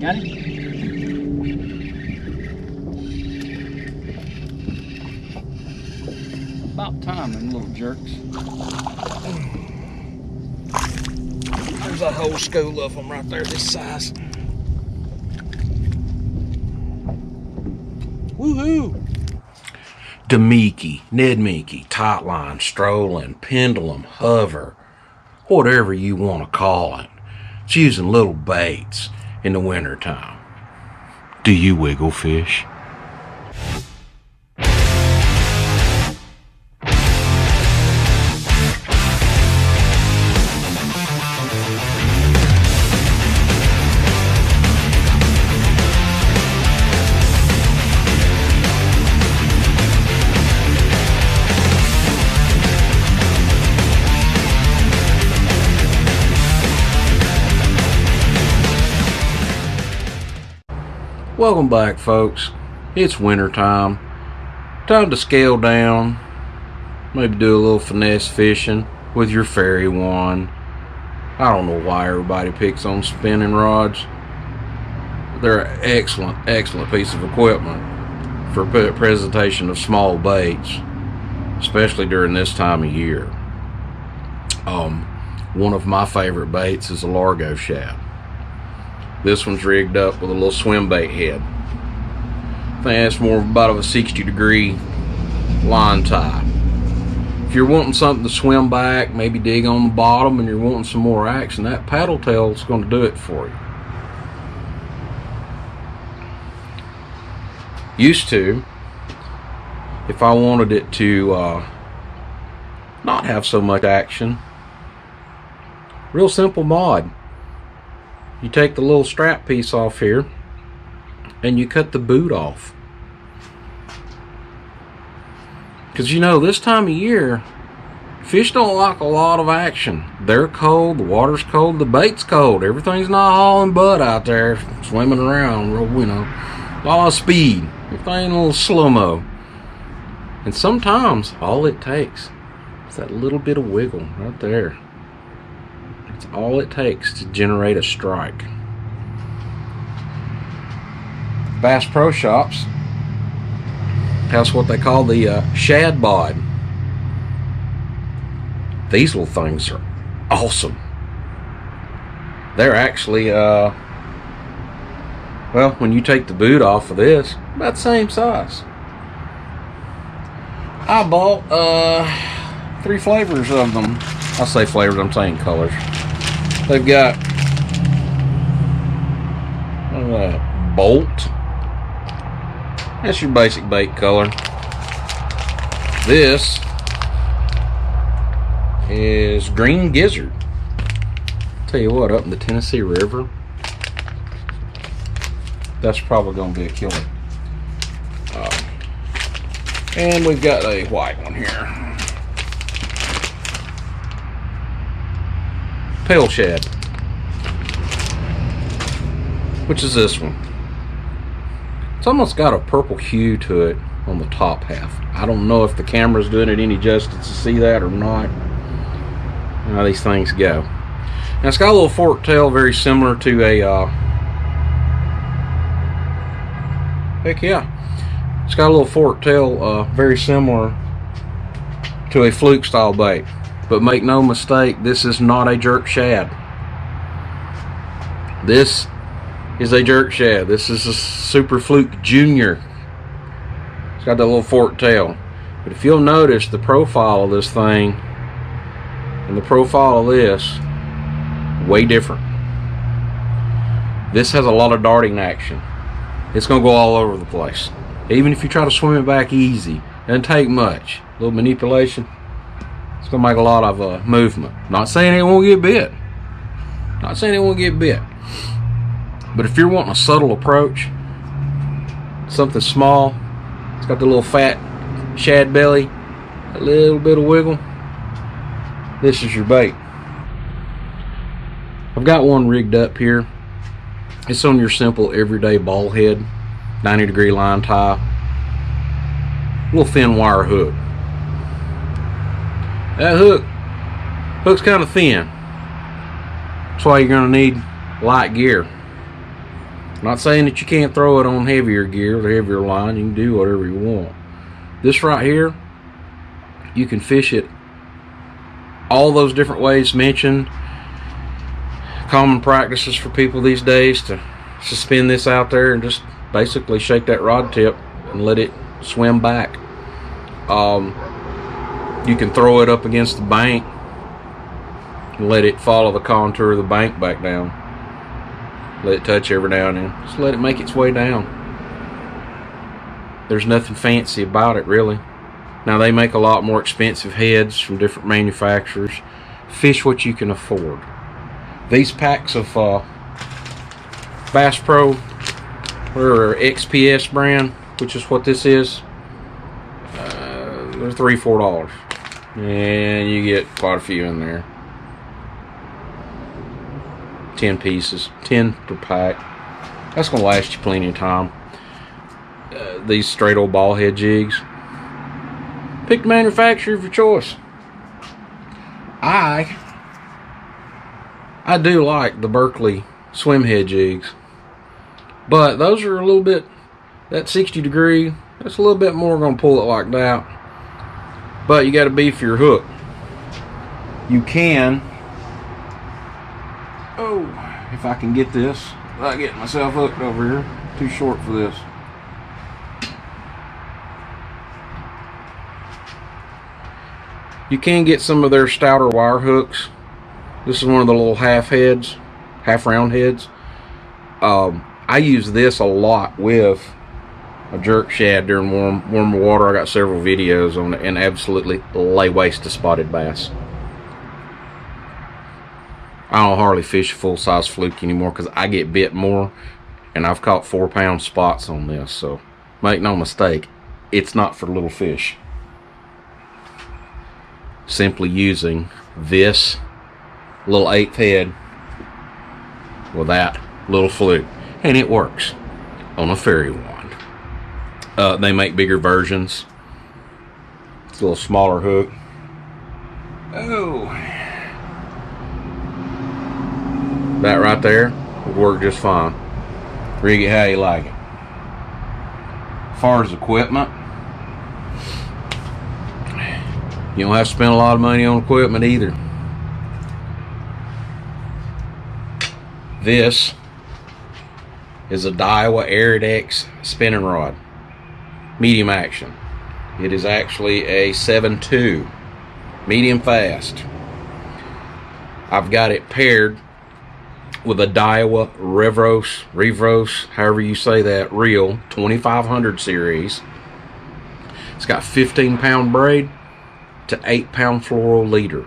Got him? About time, them little jerks. There's a whole school of them right there this size. Woohoo! Damiki, Nedmiki, tightline, strolling, pendulum, hover, whatever you want to call it. It's using little baits in the wintertime. Do you wiggle fish? Welcome back, folks. It's winter time. Time to scale down. Maybe do a little finesse fishing with your fairy wand. I don't know why everybody picks on spinning rods. They're an excellent piece of equipment for presentation of small baits, especially during this time of year. One of my favorite baits is a Largo shad. This one's rigged up with a little swim bait head. I think that's more about of a 60-degree line tie. If you're wanting something to swim back, maybe dig on the bottom, and you're wanting some more action, that paddle tail is going to do it for you. Used to, if I wanted it to not have so much action, real simple mod. You take the little strap piece off here and you cut the boot off. Because you know, this time of year, fish don't like a lot of action. They're cold, the water's cold, the bait's cold. Everything's not hauling butt out there, swimming around, you know, a lot of speed. Everything a little slow-mo. And sometimes all it takes is that little bit of wiggle right there. That's all it takes to generate a strike. Bass Pro Shops has what they call the Shad bod. These little things are awesome. They're actually, well, when you take the boot off of this, about the same size. I bought 3 flavors of them. I say flavors, I'm saying colors. They've got Bolt. That's your basic bait color. This is Green Gizzard. Tell you what, up in the Tennessee River, that's probably going to be a killer. And we've got a white one here. Pale shad, which is this one. It's almost got a purple hue to it on the top half. I don't know if the camera's doing it any justice to see that or not. How these things go. Now it's got a little forked tail, very similar to a heck yeah, it's got a little forked tail, very similar to a fluke style bait. But make no mistake, this is not a jerk shad. This is a jerk shad. This is a Super Fluke Junior. It's got that little forked tail. But if you'll notice the profile of this thing and the profile of this, way different. This has a lot of darting action. It's going to go all over the place. Even if you try to swim it back easy, it doesn't take much. A little manipulation. It's going to make a lot of movement. Not saying it won't get bit. Not saying it won't get bit. But if you're wanting a subtle approach, something small, it's got the little fat shad belly, a little bit of wiggle, this is your bait. I've got one rigged up here. It's on your simple everyday ball head, 90-degree line tie, little thin wire hook. That hook's kind of thin. That's why you're going to need light gear. Not saying that you can't throw it on heavier gear or heavier line. You can do whatever you want. This right here, you can fish it all those different ways mentioned. Common practices for people these days to suspend this out there and just basically shake that rod tip and let it swim back. You can throw it up against the bank and let it follow the contour of the bank back down. Let it touch every now and then. Just let it make its way down. There's nothing fancy about it, really. Now, they make a lot more expensive heads from different manufacturers. Fish what you can afford. These packs of Bass Pro or XPS brand, which is what this is, they're $3-4. And you get quite a few in there. 10 pieces, 10 per pack. That's gonna last you plenty of time. These straight old ball head jigs, pick the manufacturer of your choice. I do like the Berkeley swim head jigs, but those are a little bit, that 60 degree, that's a little bit more gonna pull it like that. But you got to beef your hook. You can, if I can get this without getting myself hooked over here. Too short for this. You can get some of their stouter wire hooks. This is one of the little half round heads. I use this a lot with a jerk shad during warmer water. I got several videos on it, and absolutely lay waste to spotted bass. I don't hardly fish a full-size fluke anymore because I get bit more, and I've caught 4-pound spots on this. So make no mistake, it's not for little fish. Simply using this little 8th head with that little fluke, and it works on a fairy wand. They make bigger versions. It's a little smaller hook. That right there would work just fine. Rig it how you like it. As far as equipment, you don't have to spend a lot of money on equipment either. This is a Daiwa Iridex spinning rod, medium action. It is actually a 7.2, medium fast. I've got it paired with a Daiwa Revros, however you say that, reel 2500 series. It's got 15-pound braid to 8-pound fluoro leader.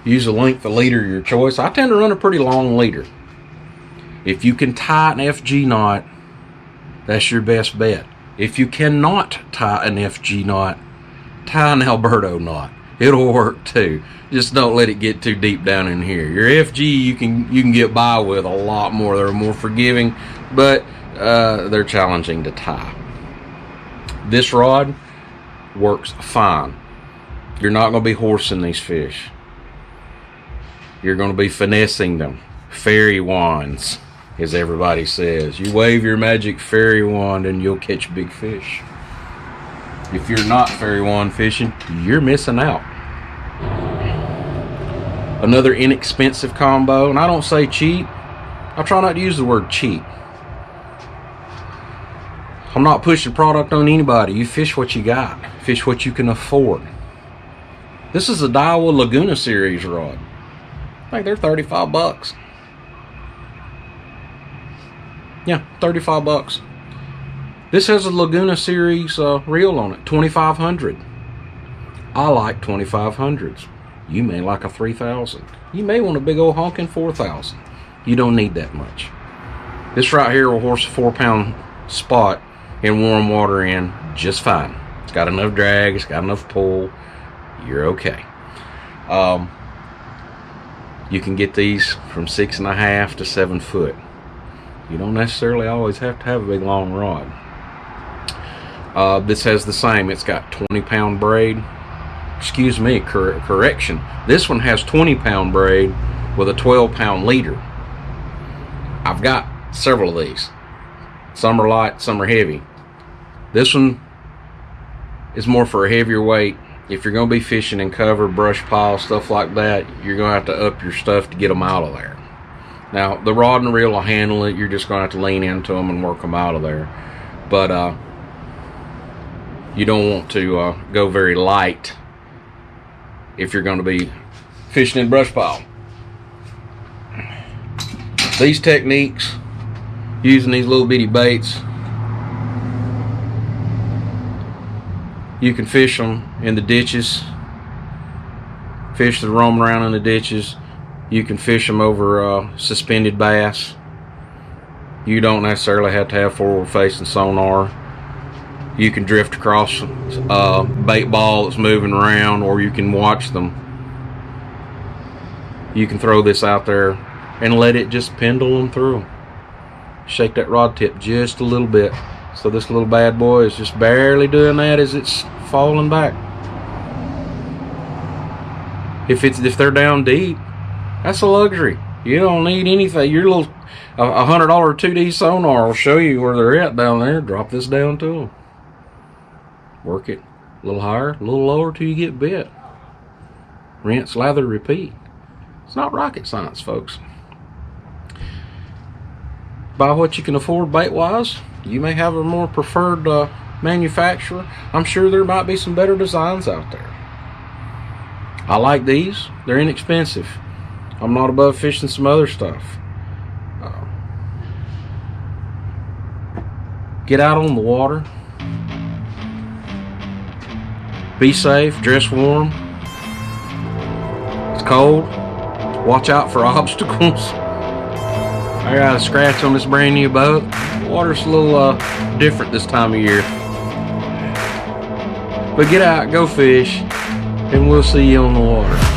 Use a length of leader of your choice. I tend to run a pretty long leader. If you can tie an FG knot, that's your best bet. If you cannot tie an FG knot, tie an Alberto knot. It'll work too. Just don't let it get too deep down in here. Your FG you can get by with a lot more. They're more forgiving, but they're challenging to tie. This rod works fine. You're not going to be horsing these fish. You're going to be finessing them. Fairy wands, as everybody says. You wave your magic fairy wand and you'll catch big fish. If you're not fairy wand fishing, you're missing out. Another inexpensive combo, and I don't say cheap. I try not to use the word cheap. I'm not pushing product on anybody. You fish what you got. Fish what you can afford. This is a Daiwa Laguna series rod. I think they're 35 bucks. Yeah, 35 bucks. This has a Laguna series reel on it, 2500. I like 2500s. You may like a 3000. You may want a big old honking 4000. You don't need that much. This right here will horse a 4-pound spot in warm water in just fine. It's got enough drag, it's got enough pull. You're okay. You can get these from 6.5 to 7 foot. You don't necessarily always have to have a big long rod. This has the same. It's got 20-pound braid. Excuse me, correction. This one has 20-pound braid with a 12-pound leader. I've got several of these. Some are light, some are heavy. This one is more for a heavier weight. If you're going to be fishing in cover, brush pile, stuff like that, you're going to have to up your stuff to get them out of there. Now, the rod and reel will handle it. You're just going to have to lean into them and work them out of there. But you don't want to go very light if you're going to be fishing in brush pile. These techniques, using these little bitty baits, you can fish them in the ditches, fish that roam around in the ditches. You can fish them over suspended bass. You don't necessarily have to have forward facing sonar. You can drift across a bait ball that's moving around, or you can watch them. You can throw this out there and let it just pendulum through. Shake that rod tip just a little bit. So this little bad boy is just barely doing that as it's falling back. If they're down deep, that's a luxury. You don't need anything. Your little $100 2D sonar will show you where they're at down there. Drop this down to them. Work it a little higher, a little lower till you get bit. Rinse, lather, repeat. It's not rocket science, folks. Buy what you can afford bait-wise. You may have a more preferred manufacturer. I'm sure there might be some better designs out there. I like these. They're inexpensive. I'm not above fishing some other stuff. Get out on the water. Be safe. Dress warm. It's cold. Watch out for obstacles. I got a scratch on this brand new boat. The water's a little different this time of year. But get out, go fish, and we'll see you on the water.